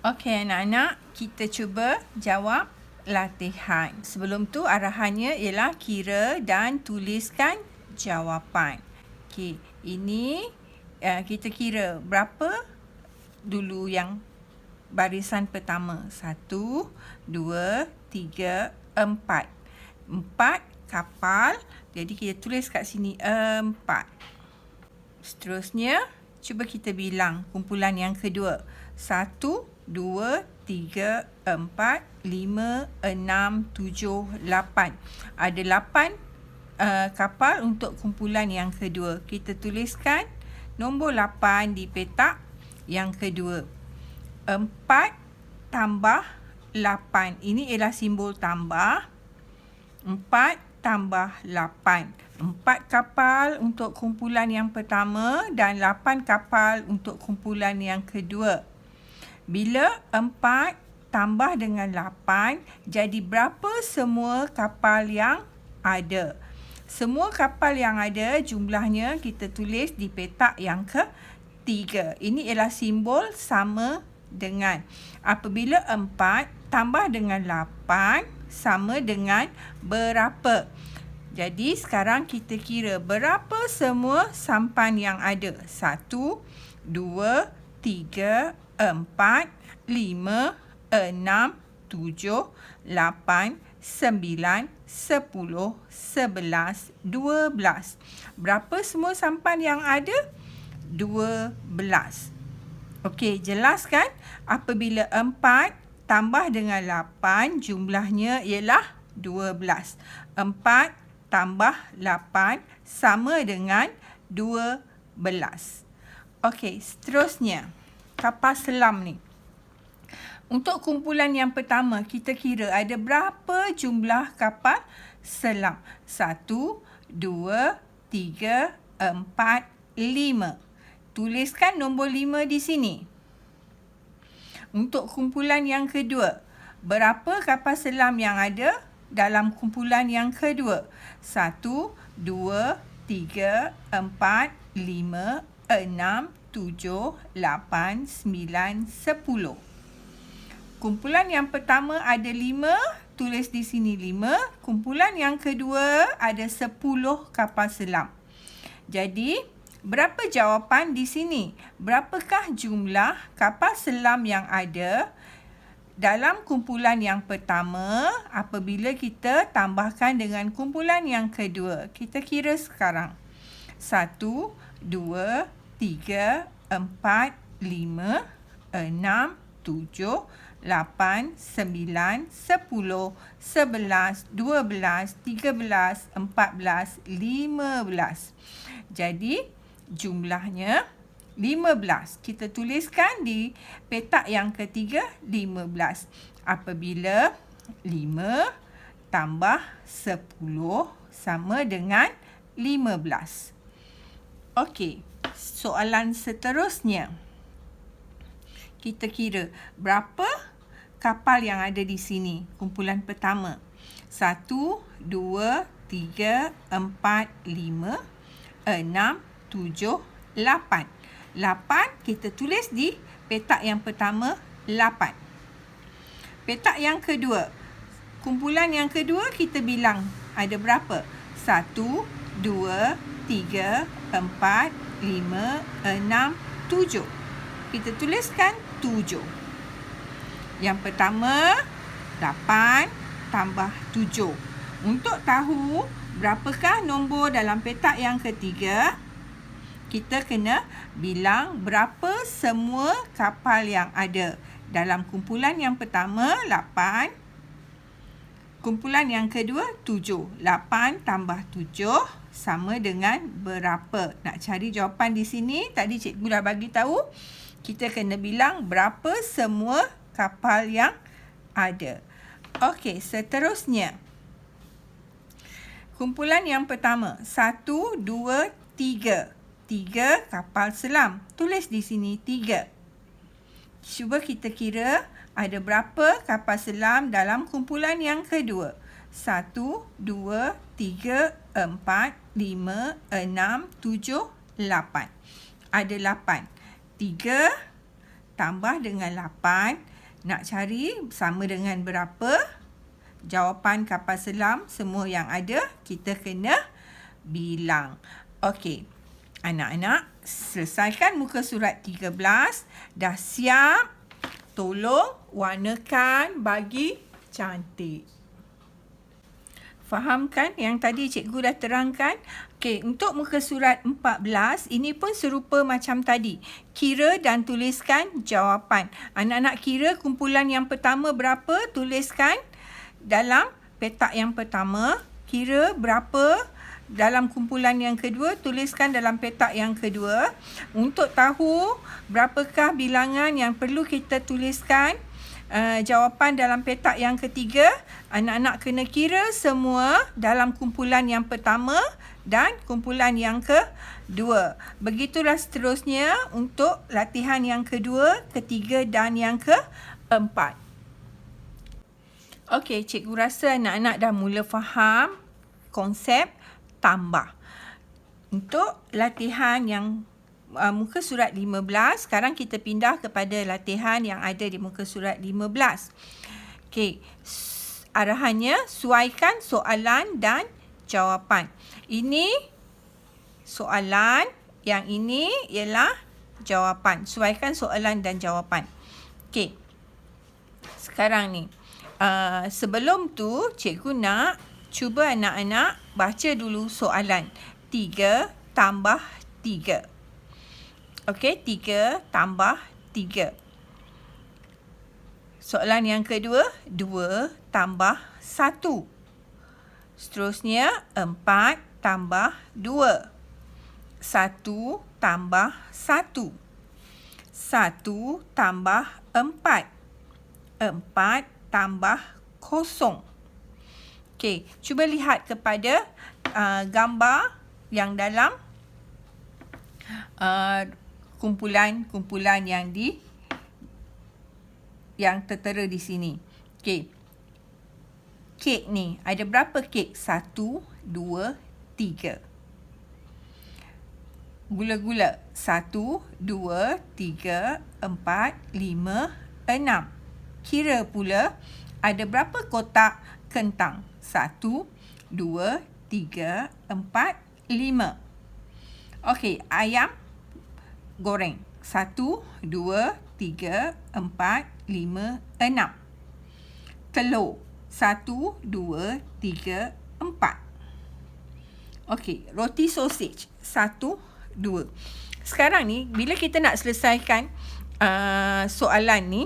Okey anak-anak, kita cuba jawab latihan. Sebelum tu arahannya ialah kira dan tuliskan jawapan. Okey, ini kita kira berapa dulu yang barisan pertama. 1, 2, 3, 4. 4 kapal. Jadi kita tulis kat sini 4. Seterusnya, cuba kita bilang kumpulan yang kedua. 1, 2, 3, 4, 5, 6, 7, 8. Ada 8 kapal untuk kumpulan yang kedua. Kita tuliskan nombor 8 di petak yang kedua. 4 tambah 8. Ini ialah simbol tambah. 4 tambah 8. 4 kapal untuk kumpulan yang pertama dan 8 kapal untuk kumpulan yang kedua. Bila 4 tambah dengan 8, jadi berapa semua kapal yang ada? Semua kapal yang ada jumlahnya kita tulis di petak yang ketiga. Ini ialah simbol sama dengan. Apabila 4 tambah dengan 8 sama dengan berapa? Jadi sekarang kita kira berapa semua sampan yang ada. 1, 2, 3, 4, 5, 6, 7, 8, 9, 10, 11, 12. Berapa semua sampan yang ada? 12. Okey, jelas kan? Apabila 4 tambah dengan 8, jumlahnya ialah 12. 4 tambah 8 sama dengan 12. Okey, seterusnya. Kapal selam ni. Untuk kumpulan yang pertama, kita kira ada berapa jumlah kapal selam? 1, 2, 3, 4, 5. Tuliskan nombor 5 di sini. Untuk kumpulan yang kedua, berapa kapal selam yang ada dalam kumpulan yang kedua? 1, 2, 3, 4, 5, 6, 7, 8, 9, 10. Kumpulan yang pertama ada 5, tulis di sini 5. Kumpulan yang kedua ada 10 kapal selam. Jadi, berapa jawapan di sini? Berapakah jumlah kapal selam yang ada dalam kumpulan yang pertama apabila kita tambahkan dengan kumpulan yang kedua? Kita kira sekarang. 1, 2, 3, 4, 5, 6, 7, 8, 9, 10, 11, 12, 13, 14, 15. Jadi, jumlahnya 15. Kita tuliskan di petak yang ketiga 15. Apabila 5 tambah 10 sama dengan 15. Okey, soalan seterusnya. Kita kira berapa kapal yang ada di sini. Kumpulan pertama. 1, 2, 3, 4, 5, 6, 7, 8. 8 kita tulis di petak yang pertama 8. Petak yang kedua. Kumpulan yang kedua kita bilang ada berapa? 1, 2, 3, 4, 5, 6, 7. Kita tuliskan 7. Yang pertama 8 tambah 7. Untuk tahu berapakah nombor dalam petak yang ketiga, kita kena bilang berapa semua kapal yang ada. Dalam kumpulan yang pertama 8, kumpulan yang kedua 7. 8 tambah 7 sama dengan berapa? Nak cari jawapan di sini, tadi cikgu dah bagi tahu, kita kena bilang berapa semua kapal yang ada. Okey, seterusnya. Kumpulan yang pertama, 1, 2, 3. 3 kapal selam. Tulis di sini 3. Cuba kita kira ada berapa kapal selam dalam kumpulan yang kedua. 1, 2, 3, 4, 5, 6, 7, 8. Ada 8. 3 tambah dengan 8 Nak cari sama dengan berapa jawapan kapal selam, semua yang ada, kita kena bilang. Okey, anak-anak, selesaikan muka surat 13. Dah siap? Tolong warnakan bagi cantik. Faham kan yang tadi cikgu dah terangkan? Okey, untuk muka surat 14, ini pun serupa macam tadi. Kira dan tuliskan jawapan. Anak-anak kira kumpulan yang pertama berapa? Tuliskan dalam petak yang pertama. Kira berapa dalam kumpulan yang kedua? Tuliskan dalam petak yang kedua. Untuk tahu berapakah bilangan yang perlu kita tuliskan jawapan dalam petak yang ketiga, anak-anak kena kira semua dalam kumpulan yang pertama dan kumpulan yang kedua. Begitulah seterusnya untuk latihan yang kedua, ketiga dan yang keempat. Okey, cikgu rasa anak-anak dah mula faham konsep tambah. Untuk latihan yang muka surat 15, sekarang kita pindah kepada latihan yang ada di muka surat 15. Okey, arahannya suaikan soalan dan jawapan. Ini soalan, yang ini ialah jawapan. Suaikan soalan dan jawapan. Okey, sekarang ni, sebelum tu cikgu nak cuba anak-anak baca dulu soalan. 3 tambah 3. Okey, 3 tambah 3. Soalan yang kedua, 2 tambah 1. Seterusnya, 4 tambah 2. 1 tambah 1. 1 tambah 4. 4 tambah 0. Okey, cuba lihat kepada gambar yang dalam kumpulan yang tertera di sini. Okey. Kek ni, ada berapa kek? 1, 2, 3. Gula-gula. 1, 2, 3, 4, 5, 6. Kira pula ada berapa kotak kentang? 1, 2, 3, 4, 5. Okey, ayam goreng. 1, 2, 3, 4, 5, 6. Telur. 1, 2, 3, 4. Okey, roti sausage. 1, 2. Sekarang ni, bila kita nak selesaikan soalan ni,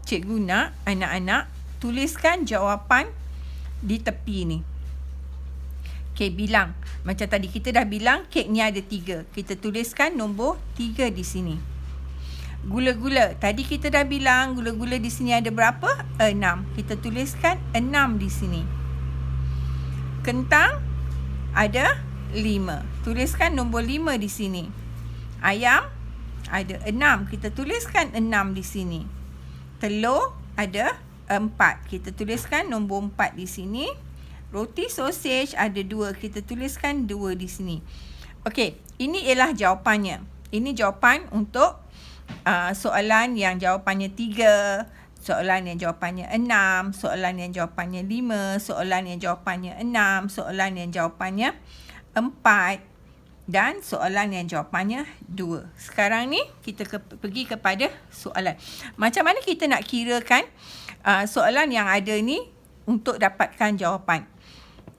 cikgu nak anak-anak tuliskan jawapan di tepi ni. Okey, bilang. Macam tadi kita dah bilang kek ni ada 3. Kita tuliskan nombor 3 di sini. Gula-gula. Tadi kita dah bilang gula-gula di sini ada berapa? 6. Kita tuliskan 6 di sini. Kentang ada 5. Tuliskan nombor 5 di sini. Ayam ada 6. Kita tuliskan 6 di sini. Telur ada 4. Kita tuliskan nombor 4 di sini. Roti sausage ada 2. Kita tuliskan 2 di sini. Okey, ini ialah jawapannya. Ini jawapan untuk soalan yang jawapannya 3, soalan yang jawapannya 6, soalan yang jawapannya 5, soalan yang jawapannya 6, soalan yang jawapannya 4 dan soalan yang jawapannya 2. Sekarang ni kita pergi kepada soalan. Macam mana kita nak kirakan soalan yang ada ni untuk dapatkan jawapan?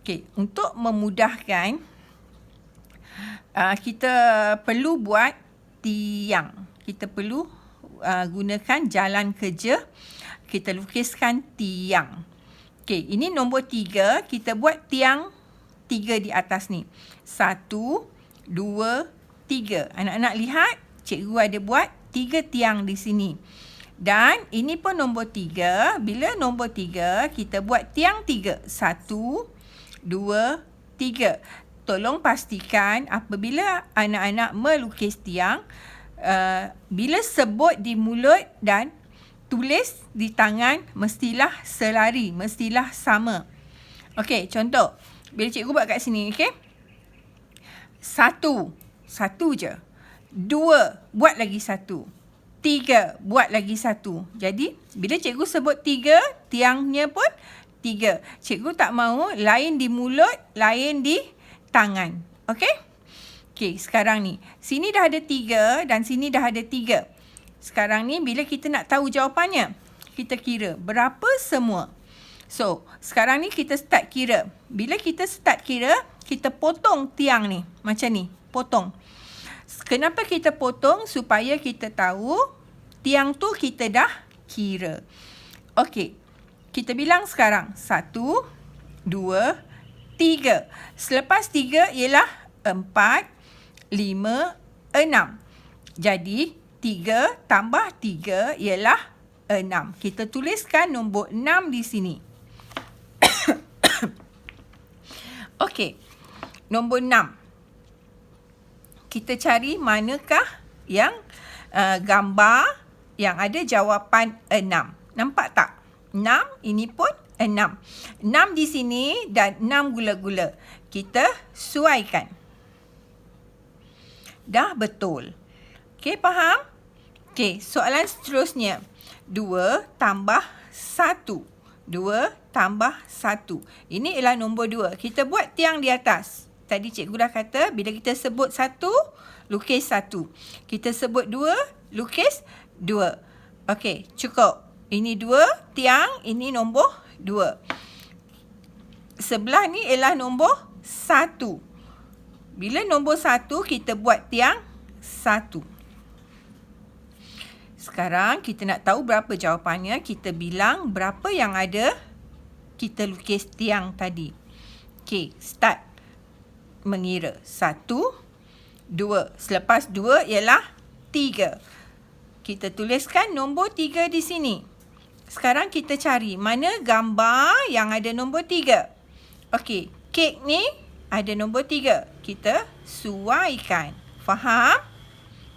Okey, untuk memudahkan kita perlu buat tiang. Kita perlu gunakan jalan kerja. Kita lukiskan tiang. Okey, ini nombor 3. Kita buat tiang 3 di atas ni. 1, 2, 3. Anak-anak lihat, cikgu ada buat 3 tiang di sini. Dan ini pun nombor 3. Bila nombor 3, kita buat tiang 3. 1, 2, 3. Tolong pastikan apabila anak-anak melukis tiang, bila sebut di mulut dan tulis di tangan, mestilah selari, mestilah sama. Okey, contoh. Bila cikgu buat kat sini, okey? 1 je. 2, buat lagi 1. 3. Buat lagi 1. Jadi, bila cikgu sebut 3, tiangnya pun 3. Cikgu tak mahu lain di mulut, lain di tangan. Okey? Okey, sekarang ni. Sini dah ada 3 dan sini dah ada 3. Sekarang ni, bila kita nak tahu jawapannya, kita kira berapa semua. So, sekarang ni kita start kira. Bila kita start kira, kita potong tiang ni. Macam ni, potong. Kenapa kita potong? Supaya kita tahu tiang tu kita dah kira. Okey, kita bilang sekarang. 1, 2, 3. Selepas 3 ialah 4, 5, 6. Jadi, 3 tambah 3 ialah 6. Kita tuliskan nombor 6 di sini. Okey, nombor 6. Kita cari manakah yang gambar yang ada jawapan 6. Nampak tak? 6, ini pun 6. 6 di sini dan 6 gula-gula. Kita suaikan. Dah betul. Okey, faham? Okey, soalan seterusnya. 2 tambah 1. 2 tambah 1. Ini ialah nombor 2. Kita buat tiang di atas. Tadi cikgu dah kata, bila kita sebut 1, lukis 1. Kita sebut 2, lukis 2. Okey, cukup. Ini 2 tiang, ini nombor 2. Sebelah ni ialah nombor 1. Bila nombor 1, kita buat tiang 1. Sekarang kita nak tahu berapa jawapannya. Kita bilang berapa yang ada. Kita lukis tiang tadi. Okey, start mengira. 1, 2. Selepas 2 ialah 3. Kita tuliskan nombor 3 di sini. Sekarang kita cari mana gambar yang ada nombor 3. Okey, kek ni ada nombor 3. Kita suaikan. Faham?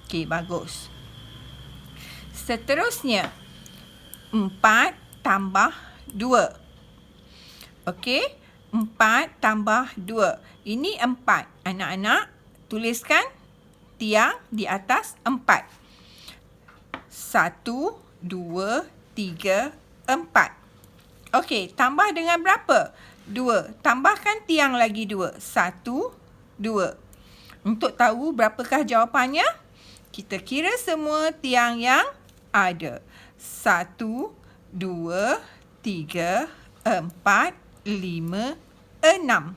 Okey, bagus. Seterusnya, 4 tambah 2. Okey, 4 tambah 2. Ini 4. Anak-anak, tuliskan tiang di atas 4. 1, 2, 3, 4. Okey, tambah dengan berapa? 2. Tambahkan tiang lagi 2. 1, 2. Untuk tahu berapakah jawapannya, kita kira semua tiang yang ada. 1, 2, 3, 4, 5, 6.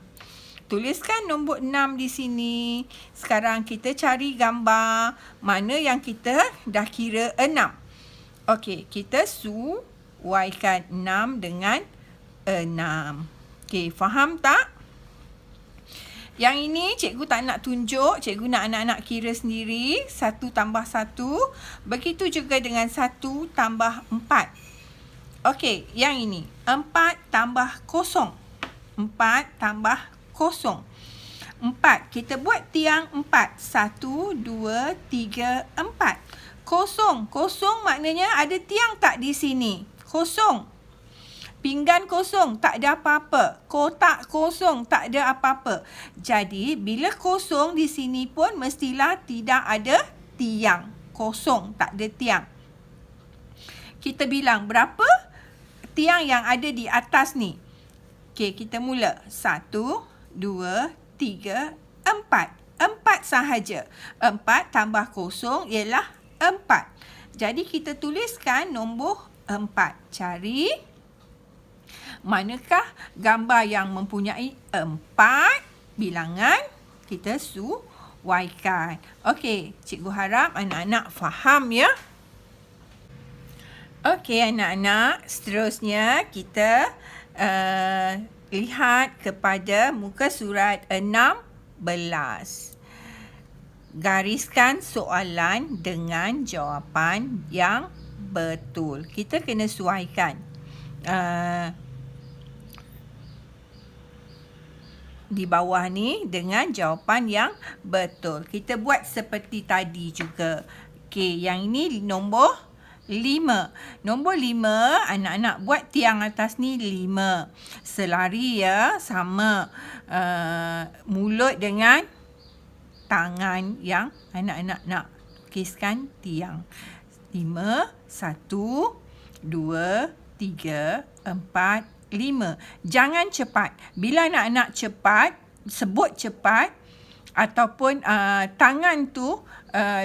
Tuliskan nombor 6 di sini. Sekarang kita cari gambar mana yang kita dah kira 6. Okey, kita suaikan 6 dengan 6. Okey, faham tak? Yang ini cikgu tak nak tunjuk. Cikgu nak anak-anak kira sendiri. 1 tambah 1. Begitu juga dengan 1 tambah 4. Okey, yang ini. 4 tambah 0. 4 tambah 0. 4. Kita buat tiang 4. 1, 2, 3, 4. 0. 0 maknanya ada tiang tak di sini? Kosong. Pinggan kosong, tak ada apa-apa. Kotak kosong, tak ada apa-apa. Jadi, bila kosong di sini pun mestilah tidak ada tiang. Kosong, tak ada tiang. Kita bilang berapa tiang yang ada di atas ni. Okey, kita mula. 1, 2, 3, 4. 4 sahaja. 4 tambah kosong ialah 4. Jadi, kita tuliskan nombor 4. Cari manakah gambar yang mempunyai 4 bilangan. Kita suaikan. Okey, cikgu harap anak-anak faham ya. Okey anak-anak, seterusnya kita lihat kepada muka surat 16. Gariskan soalan dengan jawapan yang betul. Kita kena suaikan. Di bawah ni dengan jawapan yang betul. Kita buat seperti tadi juga. Okey, yang ini nombor 5. Nombor 5, anak-anak buat tiang atas ni 5. Selari ya, sama mulut dengan tangan yang anak-anak nak lukiskan tiang. 5. 1, 2, 3, 4, 5. Jangan cepat. Bila anak-anak cepat, sebut cepat ataupun tangan tu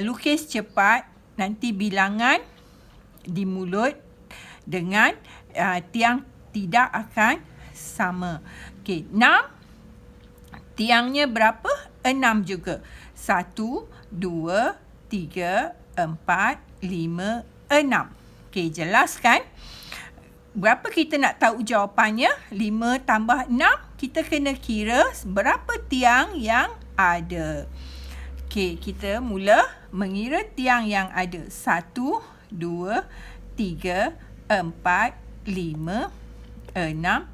lukis cepat, nanti bilangan di mulut dengan tiang tidak akan sama. Okey, 6. Tiangnya berapa? 6 juga. 1, 2, 3, 4, 5, 6. Okey, jelas kan? Berapa kita nak tahu jawapannya? 5 tambah 6. Kita kena kira berapa tiang yang ada. Okey, kita mula mengira tiang yang ada. 1, 2, 3, 4, 5, 6,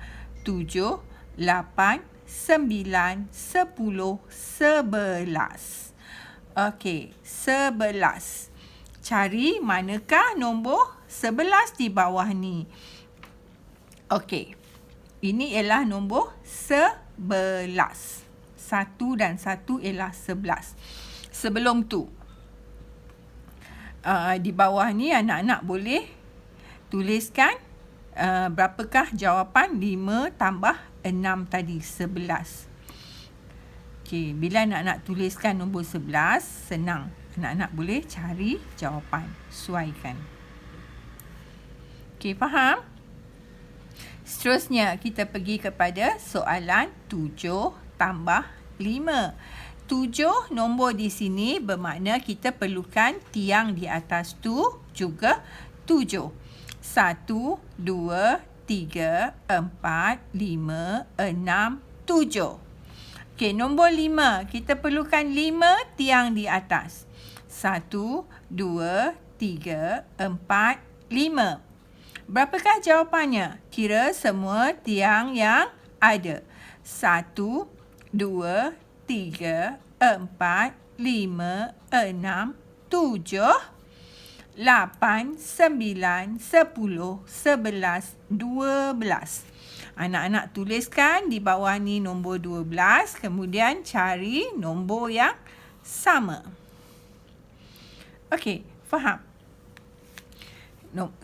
7, 8, 9, 10, 11. Okey, 11. Cari manakah nombor 11 di bawah ni. Okey, ini ialah nombor 11. 1 dan 1 ialah 11. Sebelum tu, di bawah ni anak-anak boleh tuliskan berapakah jawapan 5 tambah 6 tadi, 11. Okey, bila anak-anak tuliskan nombor 11, senang. Anak-anak boleh cari jawapan, sesuaikan. Okey, faham? Seterusnya, kita pergi kepada soalan 7 tambah 5. 7 nombor di sini bermakna kita perlukan tiang di atas tu juga 7. 1, 2, 3, 4, 5, 6, 7. Okey, nombor 5. Kita perlukan 5 tiang di atas. 1, 2, 3, 4, 5. Berapakah jawapannya? Kira semua tiang yang ada. 1, 2, 3, 4, 5, 6, 7, 8, 9, 10, 11, 12. Anak-anak tuliskan di bawah ni nombor 12. Kemudian cari nombor yang sama. Okey, faham? 9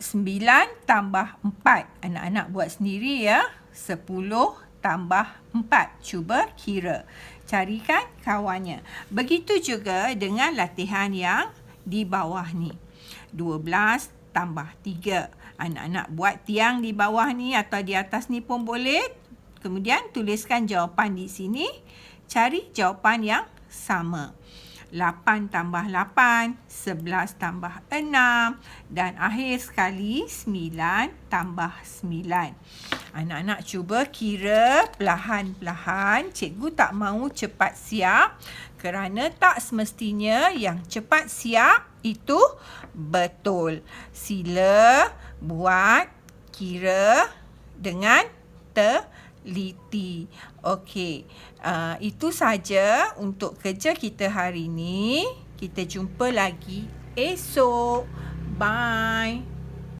tambah 4. Anak-anak buat sendiri ya. 10 tambah 4. Cuba kira. Carikan kawannya. Begitu juga dengan latihan yang di bawah ni. 12 tambah 3. Anak-anak buat tiang di bawah ni atau di atas ni pun boleh. Kemudian tuliskan jawapan di sini. Cari jawapan yang sama. 8 tambah 8, 11 tambah 6 dan akhir sekali 9 tambah 9. Anak-anak cuba kira perlahan-perlahan. Cikgu tak mahu cepat siap kerana tak semestinya yang cepat siap itu betul. Sila buat kira dengan teliti. Okey, itu saja untuk kerja kita hari ini. Kita jumpa lagi esok. Bye.